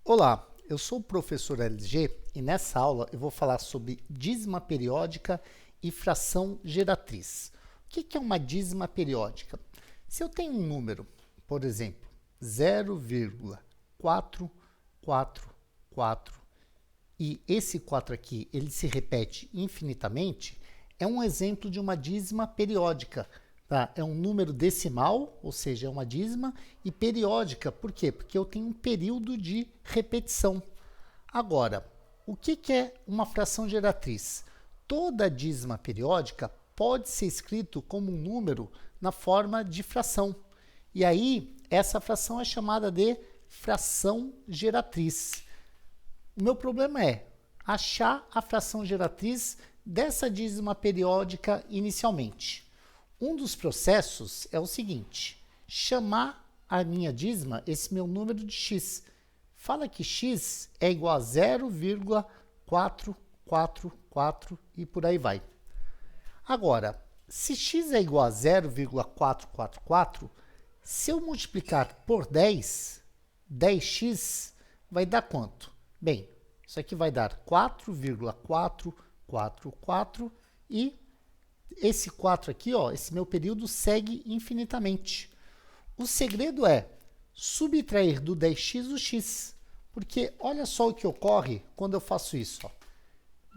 Olá, eu sou o professor LG e nessa aula eu vou falar sobre dízima periódica e fração geratriz. O que é uma dízima periódica? Se eu tenho um número, por exemplo, 0,444 e esse 4 aqui ele se repete infinitamente, é um exemplo de uma dízima periódica. Tá? É um número decimal, ou seja, é uma dízima, e periódica, por quê? Porque eu tenho um período de repetição. Agora, o que é uma fração geratriz? Toda dízima periódica pode ser escrito como um número na forma de fração. E aí, essa fração é chamada de fração geratriz. O meu problema é achar a fração geratriz dessa dízima periódica inicialmente. Um dos processos é o seguinte: chamar a minha dízima, esse meu número de x. Fala que x é igual a 0,444 e por aí vai. Agora, se x é igual a 0,444, se eu multiplicar por 10, 10x vai dar quanto? Bem, isso aqui vai dar 4,444 e esse 4 aqui, ó, esse meu período segue infinitamente. O segredo é subtrair do 10x o x, porque olha só o que ocorre quando eu faço isso. Ó.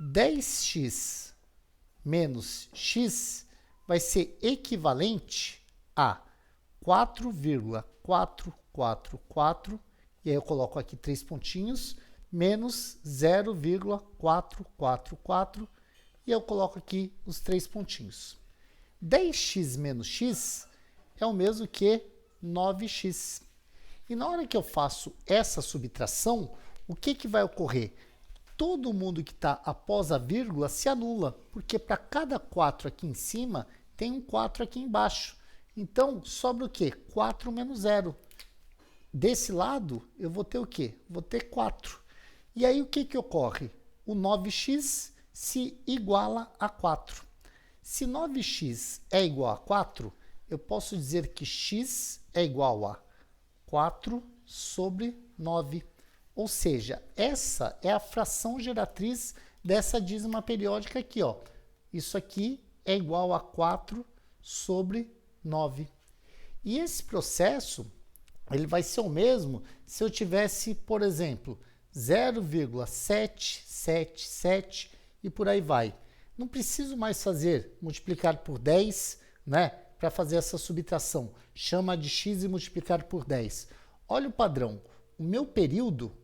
10x menos x vai ser equivalente a 4,444, e aí eu coloco aqui 3 pontinhos, menos 0,444, e eu coloco aqui os 3 pontinhos. 10x menos x é o mesmo que 9x. E na hora que eu faço essa subtração, o que vai ocorrer? Todo mundo que está após a vírgula se anula, porque para cada 4 aqui em cima, tem um 4 aqui embaixo. Então, sobra o quê? 4 menos 0. Desse lado, eu vou ter o quê? Vou ter 4. E aí, o que ocorre? O 9x se iguala a 4. Se 9x é igual a 4, eu posso dizer que x é igual a 4 sobre 9. Ou seja, essa é a fração geratriz dessa dízima periódica aqui. Ó. Isso aqui é igual a 4 sobre 9. E esse processo ele vai ser o mesmo se eu tivesse, por exemplo, 0,777 e por aí vai. Não preciso mais multiplicar por 10, né, para fazer essa subtração. Chama de x e multiplicar por 10. Olha o padrão. O meu período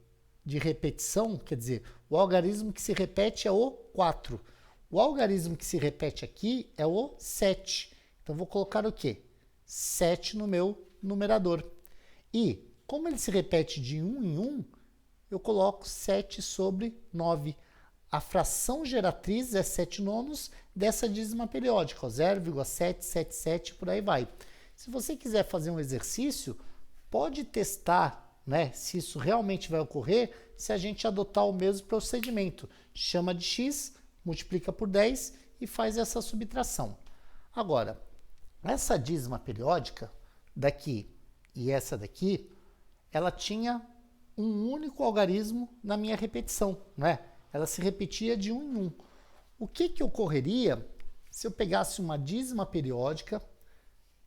de repetição, quer dizer, o algarismo que se repete é o 4. O algarismo que se repete aqui é o 7. Então, vou colocar o quê? 7 no meu numerador. E, como ele se repete de 1 em 1, eu coloco 7 sobre 9. A fração geratriz é 7 nonos dessa dízima periódica, 0,777, por aí vai. Se você quiser fazer um exercício, pode testar, né, se isso realmente vai ocorrer, se a gente adotar o mesmo procedimento. Chama de x, multiplica por 10 e faz essa subtração. Agora, essa dízima periódica, daqui e essa daqui, ela tinha um único algarismo na minha repetição, né? Ela se repetia de 1 em 1. O que ocorreria se eu pegasse uma dízima periódica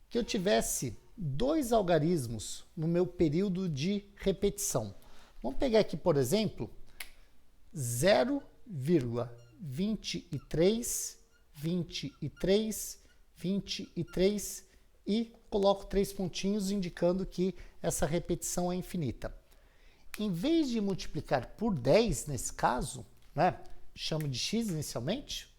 que eu tivesse 2 algarismos no meu período de repetição? Vamos pegar aqui, por exemplo, 0,23, 23, 23 e coloco 3 pontinhos indicando que essa repetição é infinita. Em vez de multiplicar por 10, nesse caso, né, chamo de x inicialmente,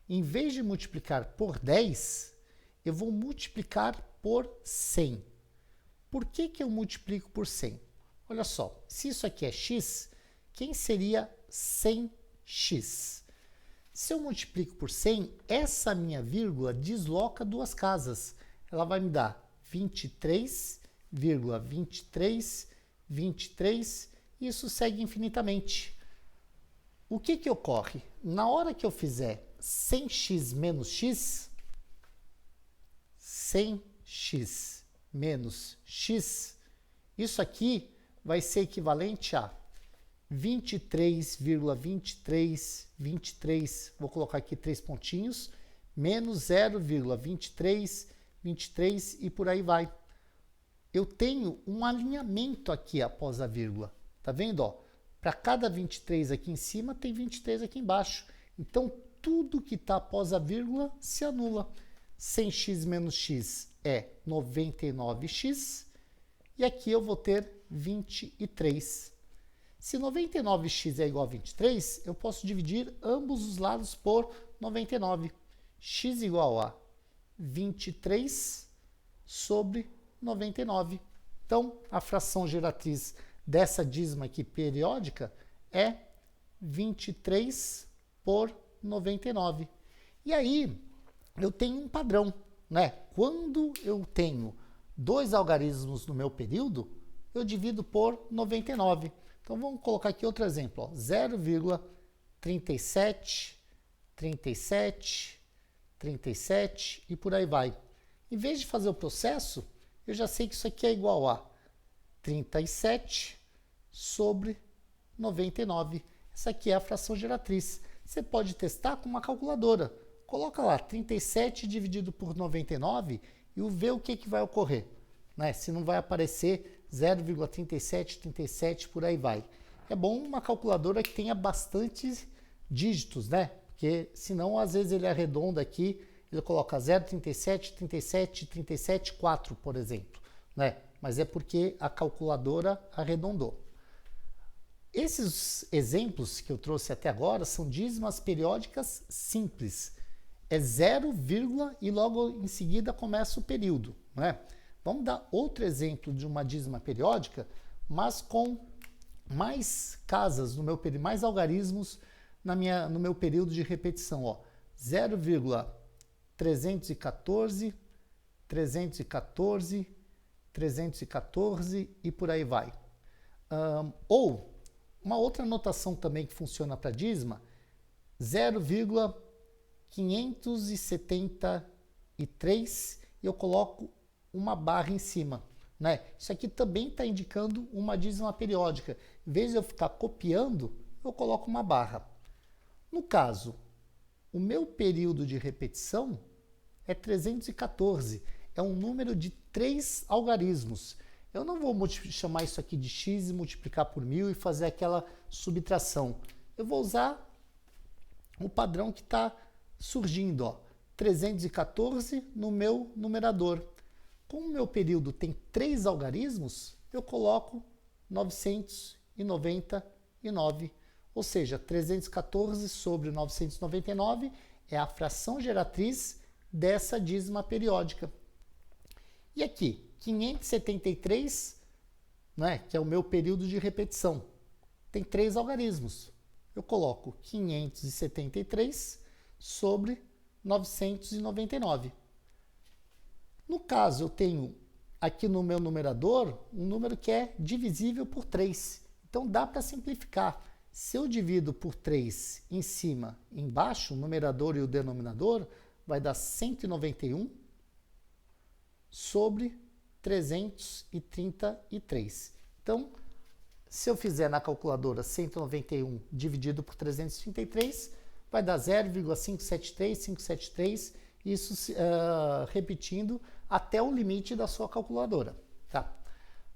em vez de multiplicar por 10, eu vou multiplicar por 100. Por que eu multiplico por 100? Olha só, se isso aqui é x, quem seria 100x? Se eu multiplico por 100, essa minha vírgula desloca 2 casas. Ela vai me dar 23,23, 23, e isso segue infinitamente. O que ocorre? Na hora que eu fizer 100x menos x, 100x menos x, isso aqui vai ser equivalente a 23,23, vou colocar aqui 3 pontinhos, menos 0,23 e por aí vai. Eu tenho um alinhamento aqui após a vírgula. Tá vendo? Para cada 23 aqui em cima, tem 23 aqui embaixo. Então, tudo que está após a vírgula se anula. 100x menos x é 99x. E aqui eu vou ter 23. Se 99x é igual a 23, eu posso dividir ambos os lados por 99. X igual a 23 sobre 99. Então, a fração geratriz dessa dízima aqui periódica é 23 por 99. E aí, eu tenho um padrão, né? Quando eu tenho dois algarismos no meu período, eu divido por 99. Então, vamos colocar aqui outro exemplo. 0,37, 37, 37 e por aí vai. Em vez de fazer o processo, eu já sei que isso aqui é igual a 37 sobre 99. Essa aqui é a fração geratriz. Você pode testar com uma calculadora. Coloca lá 37 dividido por 99 e vê o que vai ocorrer. Né? Se não vai aparecer 0,3737 por aí vai. É bom uma calculadora que tenha bastantes dígitos, né? Porque senão às vezes ele arredonda aqui, ele coloca 0,37, 37, 37, 4, por exemplo. Né? Mas é porque a calculadora arredondou. Esses exemplos que eu trouxe até agora são dízimas periódicas simples. É 0, e logo em seguida começa o período. Né? Vamos dar outro exemplo de uma dízima periódica, mas com mais casas no meu período, mais algarismos no meu período de repetição. 0,314, 314, 314 e por aí vai. Ou uma outra notação também que funciona para dízima, 0,573 e eu coloco uma barra em cima. Né? Isso aqui também está indicando uma dízima periódica. Em vez de eu ficar copiando, eu coloco uma barra. No caso, o meu período de repetição é 314. É um número de 3 algarismos. Eu não vou chamar isso aqui de x e multiplicar por 1000 e fazer aquela subtração. Eu vou usar o padrão que está surgindo. 314 no meu numerador. Como o meu período tem 3 algarismos, eu coloco 999. Ou seja, 314 sobre 999 é a fração geratriz dessa dízima periódica. E aqui, 573, né, que é o meu período de repetição, tem 3 algarismos. Eu coloco 573 sobre 999. No caso, eu tenho aqui no meu numerador um número que é divisível por 3. Então, dá para simplificar. Se eu divido por 3 em cima e embaixo, o numerador e o denominador, vai dar 191 sobre 333. Então, se eu fizer na calculadora 191 dividido por 333, vai dar 0,573, isso repetindo até o limite da sua calculadora. Tá?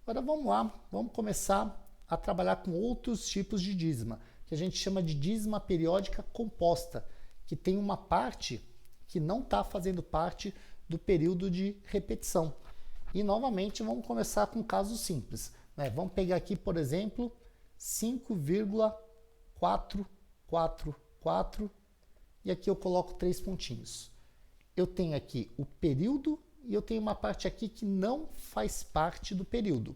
Agora vamos lá, vamos começar a trabalhar com outros tipos de dízima, que a gente chama de dízima periódica composta, que tem uma parte que não está fazendo parte do período de repetição. E novamente vamos começar com um caso simples. Né? Vamos pegar aqui, por exemplo, 5,444 e aqui eu coloco 3 pontinhos. Eu tenho aqui o período e eu tenho uma parte aqui que não faz parte do período.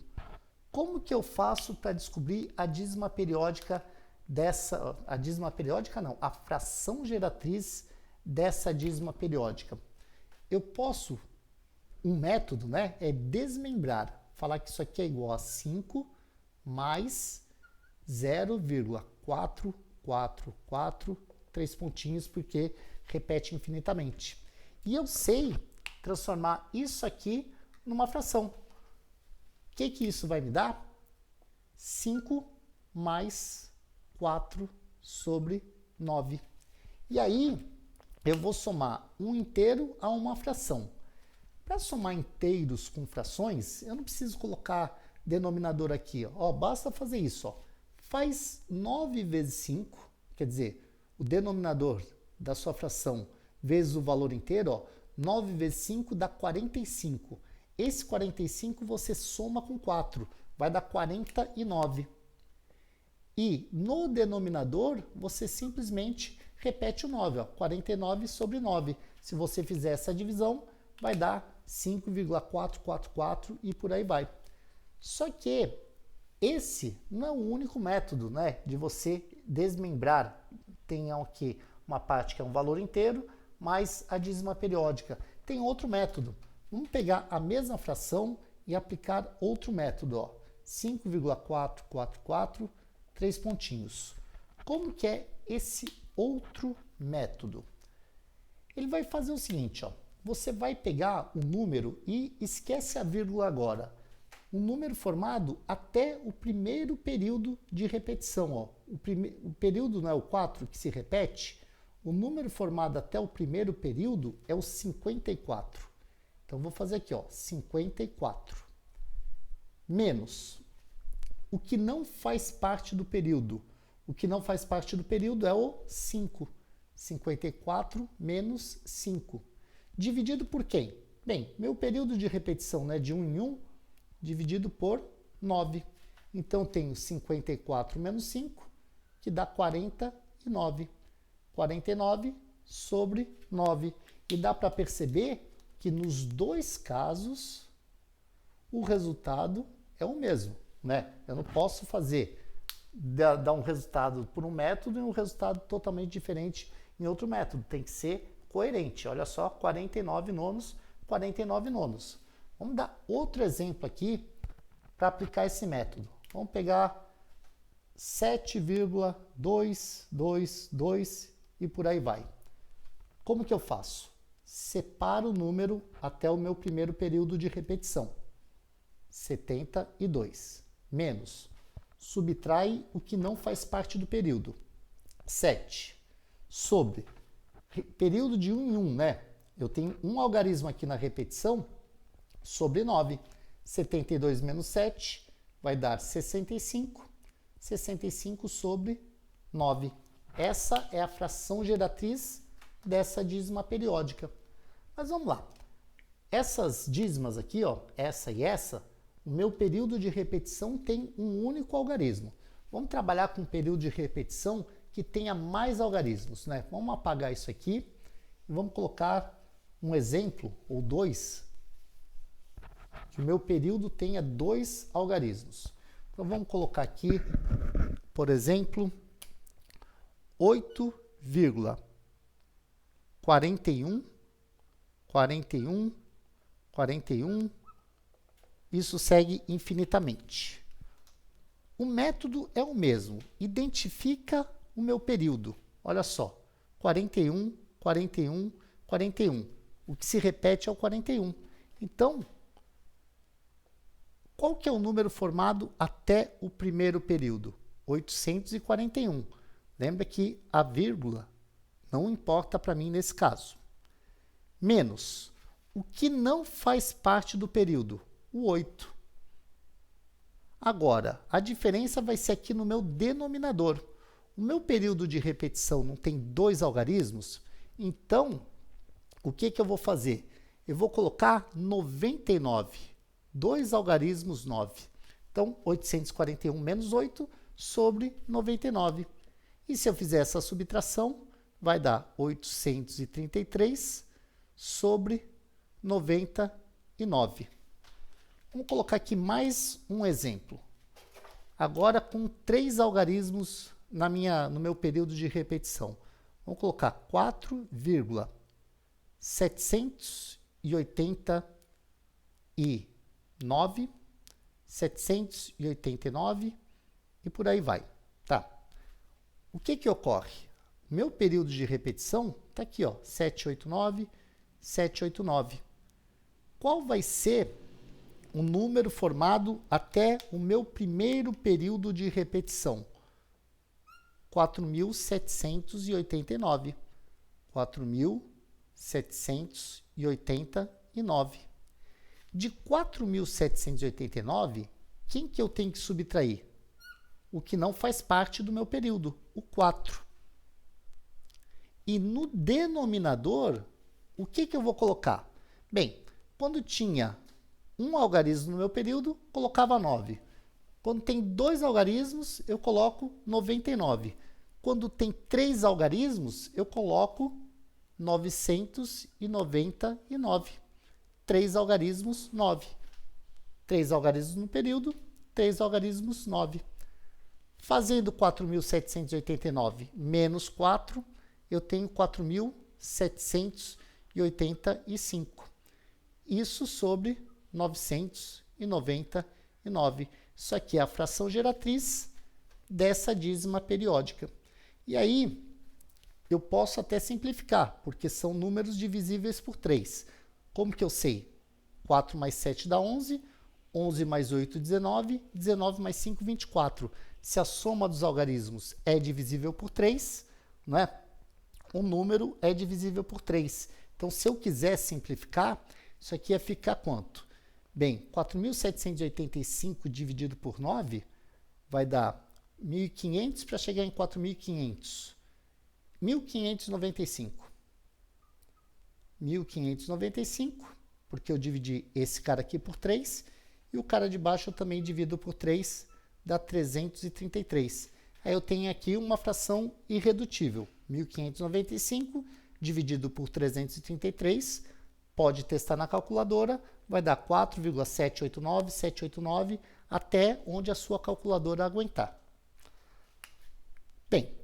Como que eu faço para descobrir a dízima periódica dessa... A dízima periódica não, a fração geratriz dessa dízima periódica. Eu posso... Um método, né, é desmembrar. Falar que isso aqui é igual a 5 mais 0,444, 3 pontinhos, porque repete infinitamente. E eu sei transformar isso aqui numa fração. O que isso vai me dar? 5 mais 4 sobre 9. E aí, eu vou somar um inteiro a uma fração. Para somar inteiros com frações, eu não preciso colocar denominador aqui. Ó, basta fazer isso. Ó. Faz 9 vezes 5, quer dizer, o denominador da sua fração vezes o valor inteiro, ó, 9 vezes 5 dá 45. Esse 45 você soma com 4, vai dar 49. E no denominador, você simplesmente repete o 9, ó, 49 sobre 9. Se você fizer essa divisão, vai dar 5,444 e por aí vai. Só que esse não é o único método, né, de você desmembrar. Tem aqui uma parte que é um valor inteiro, mais a dízima periódica. Tem outro método. Vamos pegar a mesma fração e aplicar outro método. Ó. 5,444, 3 pontinhos. Como que é esse outro método? Ele vai fazer o seguinte, ó. Você vai pegar o número e esquece a vírgula agora. Um número formado até o primeiro período de repetição. Ó. O período não é o 4 que se repete. O número formado até o primeiro período é o 54. Então, vou fazer aqui, ó, 54. Menos o que não faz parte do período. O que não faz parte do período é o 5. 54 menos 5. Dividido por quem? Bem, meu período de repetição, né, de 1 em 1, dividido por 9. Então, tenho 54 menos 5, que dá 49. 49 sobre 9. E dá para perceber que nos dois casos, o resultado é o mesmo, né? Eu não posso dar um resultado por um método e um resultado totalmente diferente em outro método. Tem que ser coerente. Olha só, 49 nonos, 49 nonos. Vamos dar outro exemplo aqui para aplicar esse método. Vamos pegar 7,222 e por aí vai. Como que eu faço? Separo o número até o meu primeiro período de repetição. 72 menos. Subtrai o que não faz parte do período. 7 sobre período de 1 em 1, né? Eu tenho um algarismo aqui na repetição sobre 9. 72 menos 7 vai dar 65. 65 sobre 9. Essa é a fração geratriz dessa dízima periódica. Mas vamos lá. Essas dízimas aqui, ó, essa e essa, o meu período de repetição tem um único algarismo. Vamos trabalhar com um período de repetição que tenha mais algarismos, né? Vamos apagar isso aqui e vamos colocar um exemplo, ou dois, que o meu período tenha 2 algarismos. Então vamos colocar aqui, por exemplo, 8,41, 41, 41, isso segue infinitamente. O método é o mesmo, identifica o meu período. Olha só, 41, 41, 41. O que se repete é o 41. Então, qual que é o número formado até o primeiro período? 841. Lembra que a vírgula não importa para mim nesse caso. Menos o que não faz parte do período? O 8. Agora, a diferença vai ser aqui no meu denominador. O meu período de repetição não tem 2 algarismos, então, o que eu vou fazer? Eu vou colocar 99, 2 algarismos 9. Então, 841 menos 8 sobre 99. E se eu fizer essa subtração, vai dar 833 sobre 99. Vamos colocar aqui mais um exemplo. Agora com 3 algarismos no meu período de repetição. Vamos colocar 4,789, 789 e por aí vai. Tá. O que ocorre? Meu período de repetição está aqui, ó, 789, 789. Qual vai ser o número formado até o meu primeiro período de repetição? 4.789. 4.789. De 4.789, quem que eu tenho que subtrair? O que não faz parte do meu período, o 4. E no denominador, o que que eu vou colocar? Bem, quando tinha um algarismo no meu período, colocava 9. Quando tem 2 algarismos, eu coloco 99. Quando tem 3 algarismos, eu coloco 999. 3 algarismos, 9. 3 algarismos no período, 3 algarismos, 9. Fazendo 4.789 menos 4, eu tenho 4.785. Isso sobre 999. Isso aqui é a fração geratriz dessa dízima periódica. E aí, eu posso até simplificar, porque são números divisíveis por 3. Como que eu sei? 4 mais 7 dá 11, 11 mais 8, 19, 19 mais 5, 24. Se a soma dos algarismos é divisível por 3, não é? O número é divisível por 3. Então, se eu quiser simplificar, isso aqui ia ficar quanto? Bem, 4.785 dividido por 9 vai dar 1.500 para chegar em 4.500. 1.595. 1.595, porque eu dividi esse cara aqui por 3, e o cara de baixo eu também divido por 3, dá 333. Aí eu tenho aqui uma fração irredutível. 1.595 dividido por 333, pode testar na calculadora, vai dar 4,789, até onde a sua calculadora aguentar. Bem,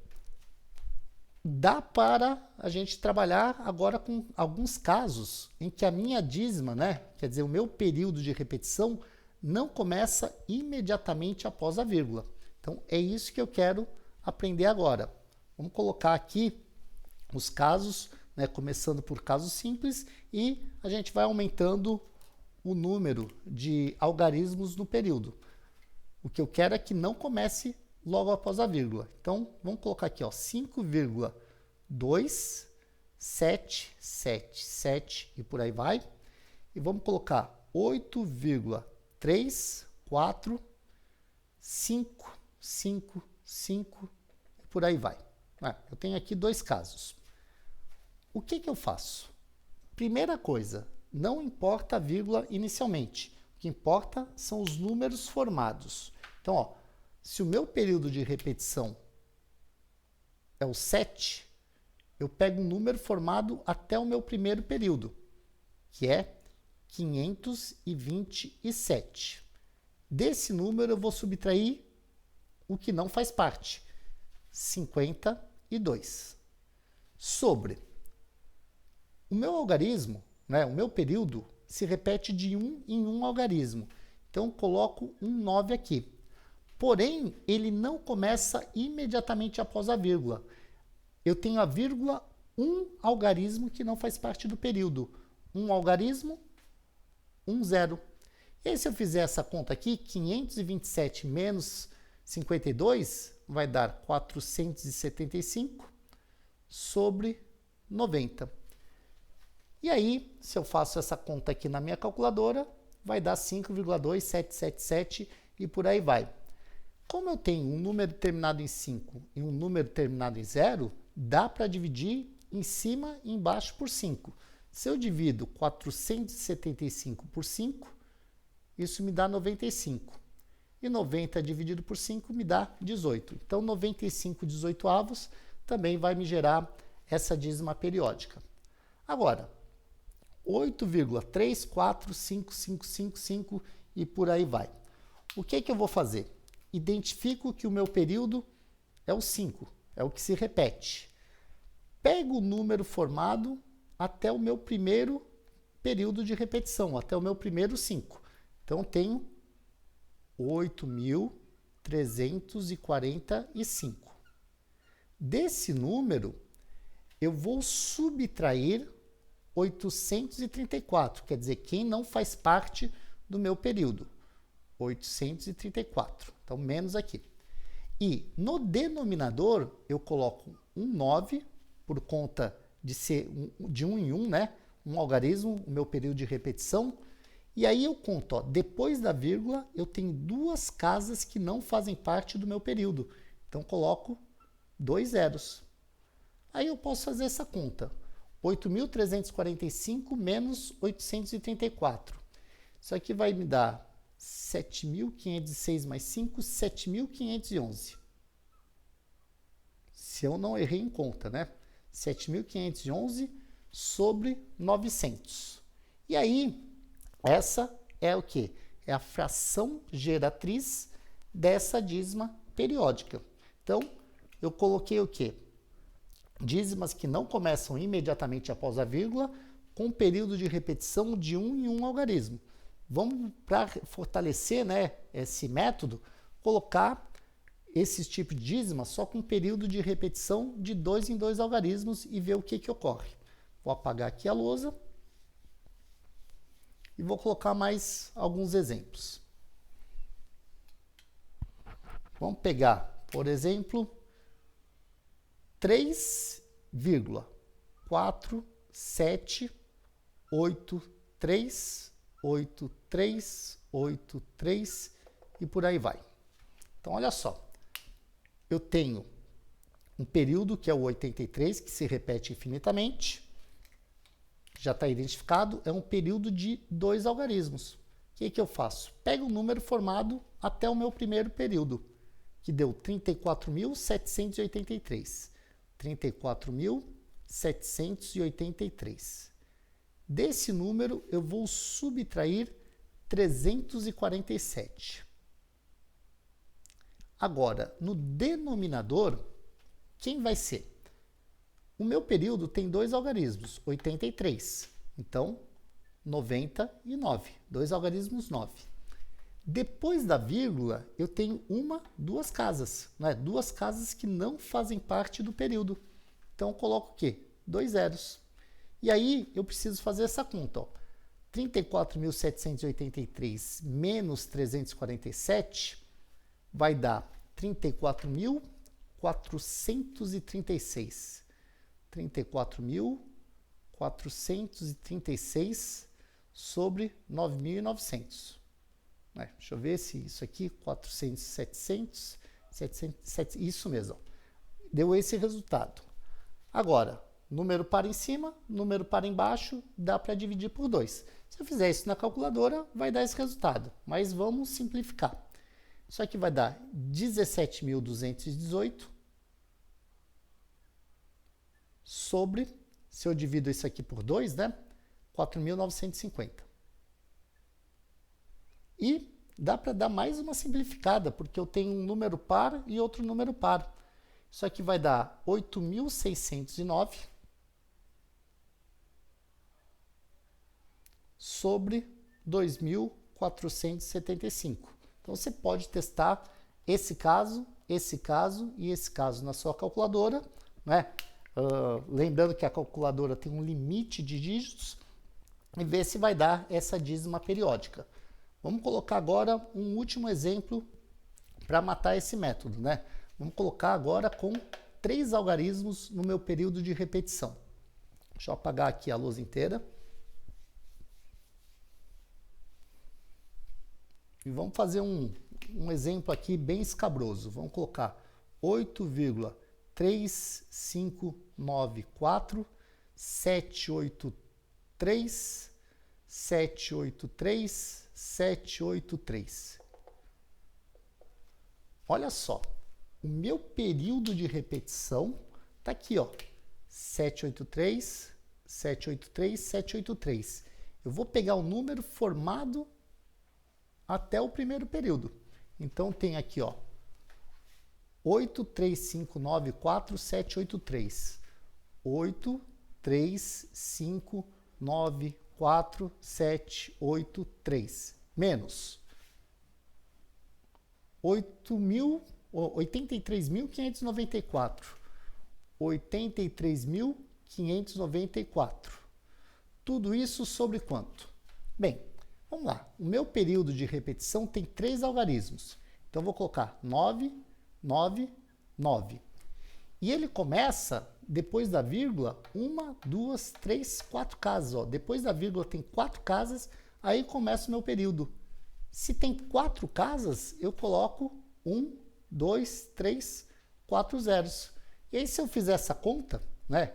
dá para a gente trabalhar agora com alguns casos em que a minha dízima, né, quer dizer, o meu período de repetição, não começa imediatamente após a vírgula. Então, é isso que eu quero aprender agora. Vamos colocar aqui os casos, né, começando por casos simples, e a gente vai aumentando o número de algarismos no período. O que eu quero é que não comece logo após a vírgula. Então, vamos colocar aqui, 5,27777 e por aí vai. E vamos colocar 8,34555 e por aí vai. Eu tenho aqui 2 casos. O que que eu faço? Primeira coisa, não importa a vírgula inicialmente. O que importa são os números formados. Então, se o meu período de repetição é o 7, eu pego um número formado até o meu primeiro período, que é 527. Desse número eu vou subtrair o que não faz parte, 52. Sobre o meu algarismo, né, o meu período se repete de 1 em 1 algarismo. Então, coloco um 9 aqui. Porém, ele não começa imediatamente após a vírgula. Eu tenho a vírgula, um algarismo que não faz parte do período. Um algarismo, 0. E aí, se eu fizer essa conta aqui, 527 menos 52 vai dar 475 sobre 90. E aí, se eu faço essa conta aqui na minha calculadora, vai dar 5,2777 e por aí vai. Como eu tenho um número terminado em 5 e um número terminado em 0, dá para dividir em cima e embaixo por 5. Se eu divido 475 por 5, isso me dá 95. E 90 dividido por 5 me dá 18. Então, 95/18 também vai me gerar essa dízima periódica. Agora, 8,34555 e por aí vai. O que que eu vou fazer? Identifico que o meu período é o 5, é o que se repete. Pego o número formado até o meu primeiro período de repetição, até o meu primeiro 5. Então, eu tenho 8.345. Desse número, eu vou subtrair 834, quer dizer, quem não faz parte do meu período. 834, então menos aqui. E no denominador, eu coloco um 9, por conta de ser de 1 em 1, né? Um algarismo, o meu período de repetição. E aí eu conto, ó, depois da vírgula, eu tenho duas casas que não fazem parte do meu período. Então, coloco 2 zeros. Aí eu posso fazer essa conta. 8.345 menos 834. Isso aqui vai me dar 7.506 mais 5, 7.511. Se eu não errei em conta, né? 7.511 sobre 900. E aí, essa é o quê? É a fração geratriz dessa dízima periódica. Então, eu coloquei o quê? Dízimas que não começam imediatamente após a vírgula, com período de repetição de 1 em 1 algarismo. Vamos, para fortalecer, né, esse método, colocar esses tipos de dízimas só com período de repetição de 2 em 2 algarismos e ver o que ocorre. Vou apagar aqui a lousa e vou colocar mais alguns exemplos. Vamos pegar, por exemplo, 3,47838383 e por aí vai. Então, olha só. Eu tenho um período que é o 83, que se repete infinitamente. Já está identificado, é um período de 2 algarismos. O que eu faço? Pego o número formado até o meu primeiro período, que deu 34.783. 34.783. Desse número, eu vou subtrair 347. Agora, no denominador, quem vai ser? O meu período tem 2 algarismos, 83. Então, 99. 2 algarismos, 9. Depois da vírgula, eu tenho duas casas, né? 2 casas que não fazem parte do período. Então, eu coloco o quê? 2 zeros. E aí, eu preciso fazer essa conta. 34.783 menos 347 vai dar 34.436. 34.436 sobre 9.900. Deixa eu ver se isso aqui, 400, 700, 700, isso mesmo. Deu esse resultado. Agora, número par em cima, número par embaixo, dá para dividir por 2. Se eu fizer isso na calculadora, vai dar esse resultado. Mas vamos simplificar. Isso aqui vai dar 17.218 sobre, se eu divido isso aqui por 2, né? 4.950. E dá para dar mais uma simplificada, porque eu tenho um número par e outro número par. Isso aqui vai dar 8.609 sobre 2.475. Então, você pode testar esse caso e esse caso na sua calculadora, né? Lembrando que a calculadora tem um limite de dígitos e ver se vai dar essa dízima periódica. Vamos colocar agora um último exemplo para matar esse método, né? Vamos colocar agora com 3 algarismos no meu período de repetição. Deixa eu apagar aqui a luz inteira. E vamos fazer um exemplo aqui bem escabroso. Vamos colocar 8,3594 783 783 783. Olha só, o meu período de repetição está aqui, ó, 783 783 783. Eu vou pegar o número formado até o primeiro período. Então, tem aqui, ó, 83594 783. 83594 783 menos 83.594. 83.594. Tudo isso sobre quanto? Bem, vamos lá. O meu período de repetição tem 3 algarismos. Então, vou colocar 9, 9, 9. E ele começa, depois da vírgula, 1, 2, 3, 4 casas. Ó. Depois da vírgula tem 4 casas, aí começa o meu período. Se tem 4 casas, eu coloco 1, 2, 3, 4 zeros. E aí, se eu fizer essa conta, né?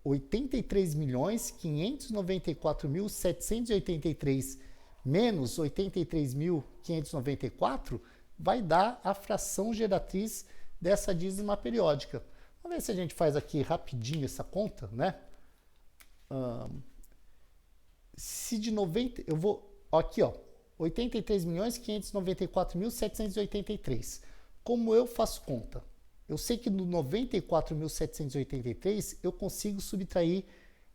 83.594.783 menos 83.594 vai dar a fração geratriz dessa dízima periódica. Vamos ver se a gente faz aqui rapidinho essa conta, né? Se de 90, eu vou aqui, ó, 83.594.783. Como eu faço conta? Eu sei que no 94.783 eu consigo subtrair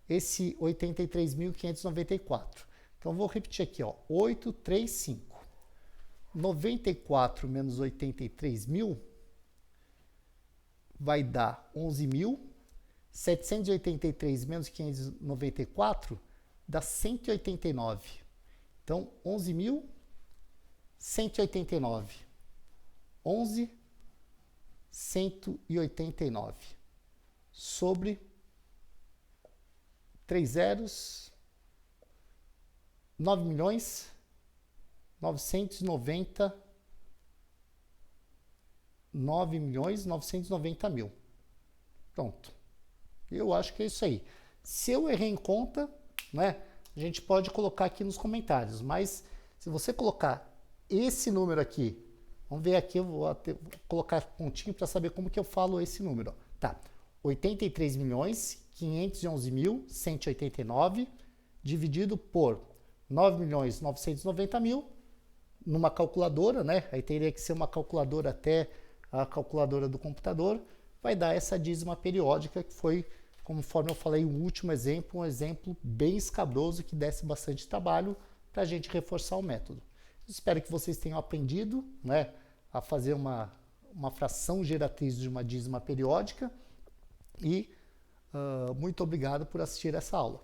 esse 83.594. Então, vou repetir aqui, ó, 835. 94 menos 83.000 vai dar 11.000. 783 menos 594 dá 189. Então, 11.189. 11.189 sobre 3 zeros, 9.990.000. Pronto. Eu acho que é isso aí. Se eu errei em conta, né, a gente pode colocar aqui nos comentários, mas se você colocar esse número aqui, vamos ver aqui, eu vou colocar pontinho para saber como que eu falo esse número. Ó. Tá, 83.511.189 dividido por 9.990.000 numa calculadora, né? Aí teria que ser uma calculadora até a calculadora do computador, vai dar essa dízima periódica que foi, conforme eu falei, o último exemplo, um exemplo bem escabroso que desse bastante trabalho para a gente reforçar o método. Espero que vocês tenham aprendido, né, a fazer uma fração geratriz de uma dízima periódica e muito obrigado por assistir essa aula.